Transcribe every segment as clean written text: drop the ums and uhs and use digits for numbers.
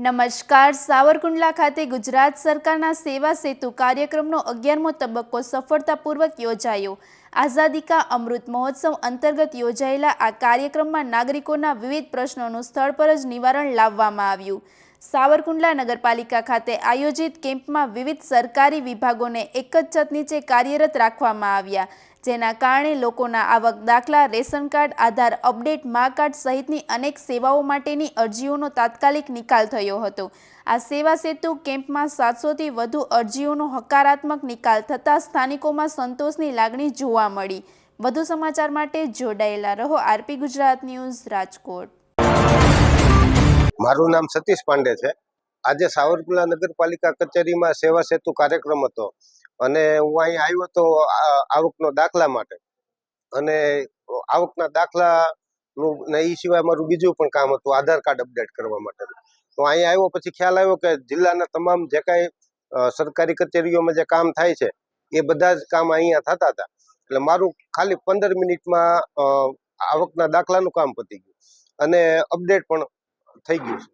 નમસ્કાર. સાવરકુંડલા ખાતે ગુજરાત સરકારના સેવા સેતુ કાર્યક્રમનો 11મો તબક્કો સફળતાપૂર્વક યોજાયો. આઝાદી કા અમૃત મહોત્સવ અંતર્ગત યોજાયેલા આ કાર્યક્રમમાં નાગરિકોના વિવિધ પ્રશ્નોનું સ્થળ પર જ નિવારણ લાવવામાં આવ્યું. સાવરકુંડલા નગરપાલિકા ખાતે આયોજિત કેમ્પમાં વિવિધ સરકારી વિભાગોને એક જ છત નીચે કાર્યરત રાખવામાં આવ્યા, જેના કારણે લોકોના આવક દાખલા, રેશન કાર્ડ, આધાર અપડેટ, મા કાર્ડ સહિતની અનેક સેવાઓ માટેની અરજીઓનો તાત્કાલિક નિકાલ થયો હતો. આ સેવા સેતુ કેમ્પમાં 700થી વધુ અરજીઓનો હકારાત્મક નિકાલ થતાં સ્થાનિકોમાં સંતોષની લાગણી જોવા મળી. વધુ સમાચાર માટે જોડાયેલા રહો આરપી ગુજરાત ન્યૂઝ, રાજકોટ. મારું નામ સતીશ પાંડે છે. આજે સાવરકુંડલા નગરપાલિકા કચેરીમાં સેવા સેતુ કાર્યક્રમ હતો અને હું અહીં આવ્યો તો આવકનો દાખલા માટે, અને આવકના દાખલાનું ને એ સિવાય મારું બીજું પણ કામ હતું, આધાર કાર્ડ અપડેટ કરવા માટે. તો અહીં આવ્યો પછી ખ્યાલ આવ્યો કે જિલ્લાના તમામ જે કાંઈ સરકારી કચેરીઓમાં જે કામ થાય છે એ બધા જ કામ અહીંયા થતા હતા. એટલે મારું ખાલી 15 મિનિટમાં આવકના દાખલાનું કામ પતી ગયું અને અપડેટ પણ થઈ ગયું છે.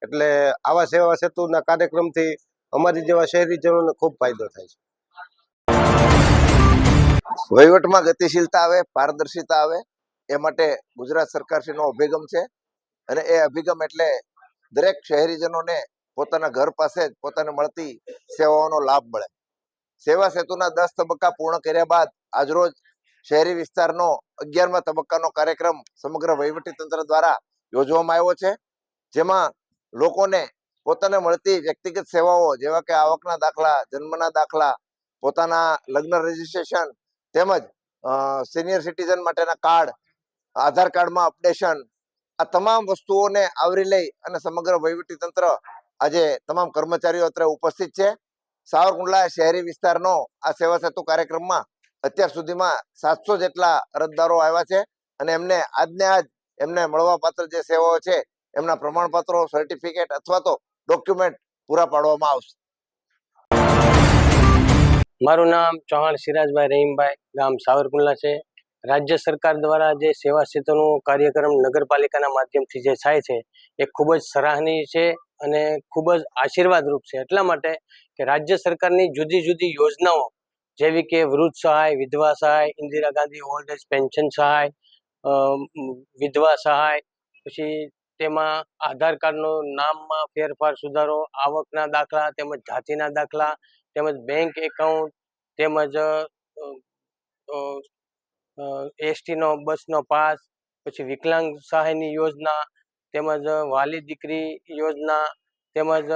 એટલે આવા સેવા સેતુના કાર્યક્રમથી અમારી જેવા શહેરીજનોને ખૂબ ફાયદો થાય છે. વહીવટમાં ગતિશીલતા આવે, પારદર્શિતા આવે, એ માટે ગુજરાત સરકારશ્રીનો અભિગમ છે. અને એ અભિગમ એટલે દરેક શહેરીજનોને પોતાના ઘર પાસે જ પોતાને મળતી સેવાઓનો લાભ મળે. સેવા સેતુના 10 તબક્કા પૂર્ણ કર્યા બાદ આજરોજ શહેરી વિસ્તારનો 11મા તબક્કાનો કાર્યક્રમ સમગ્ર વહીવટીતંત્ર દ્વારા યોજવામાં આવ્યો છે, જેમાં લોકોને પોતાને મળતી વ્યક્તિગત સેવાઓ જેવા કે આવકના દાખલા, જન્મના દાખલા, પોતાના લગ્ન રજીસ્ટ્રેશન તેમજ સિનિયર સિટીઝન માટેના કાર્ડ, આધાર કાર્ડમાં અપડેશન, આ તમામ વસ્તુઓને આવરી લઈ અને સમગ્ર વહીવટીતંત્ર આજે તમામ કર્મચારીઓ અત્રે ઉપસ્થિત છે. સાવરકુંડલા શહેરી વિસ્તારનો આ સેવા સેતુ કાર્યક્રમમાં અત્યાર સુધીમાં 700 જેટલા અરજદારો આવ્યા છે અને એમને આજને આજ એમને મળવાપાત્ર જે સેવાઓ છે એમના પ્રમાણપત્રો, સર્ટિફિકેટ અથવા તો ડોક્યુમેન્ટ પૂરા પાડવામાં આવશે. મારું નામ ચૌહાણ સિરાજભાઈ રહીમભાઈ, ગામ સાવરકુંડલા છે. રાજ્ય સરકાર દ્વારા જે સેવા સેતુનો કાર્યક્રમ નગરપાલિકાના માધ્યમથી જે થાય છે એ ખૂબ જ સરાહનીય છે અને ખૂબ જ આશીર્વાદરૂપ છે. એટલા માટે કે રાજ્ય સરકારની જુદી જુદી યોજનાઓ જેવી કે વૃદ્ધ સહાય, વિધવા સહાય, Indira Gandhi old age pension સહાય, વિધવા સહાય, પછી તેમાં આધાર કાર્ડનો નામમાં ફેરફાર, સુધારો, આવકના દાખલા તેમજ જાતિના દાખલા તેમજ બેંક એકાઉન્ટ તેમજ એસટીનો બસનો પાસ, પછી વિકલાંગ સહાયની યોજના તેમજ વાલી દીકરી યોજના તેમજ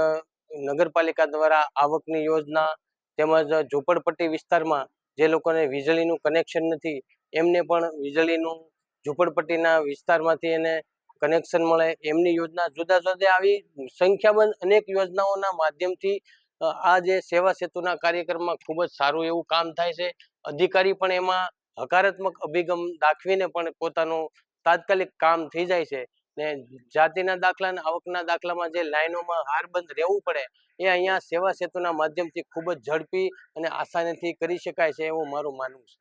નગરપાલિકા દ્વારા આવકની યોજના તેમજ ઝૂંપડપટ્ટી વિસ્તારમાં જે લોકોને વીજળીનું કનેક્શન નથી એમને પણ વીજળીનું ઝૂંપડપટ્ટીના વિસ્તારમાંથી એને કનેક્શન મળે એમની યોજના, જુદા જુદા આવી સંખ્યાબંધ અનેક યોજનાઓના માધ્યમથી આ જે સેવા સેતુના કાર્યક્રમમાં ખૂબ જ સારું એવું કામ થાય છે. અધિકારી પણ એમાં હકારાત્મક અભિગમ દાખવીને પણ પોતાનું તાત્કાલિક કામ થઈ જાય છે. ને જાતિના દાખલા અને આવકના દાખલામાં જે લાઈનોમાં હારબંધ રહેવું પડે એ અહીંયા સેવા સેતુના માધ્યમથી ખૂબ જ ઝડપી અને આસાનીથી કરી શકાય છે એવું મારું માનવું છે.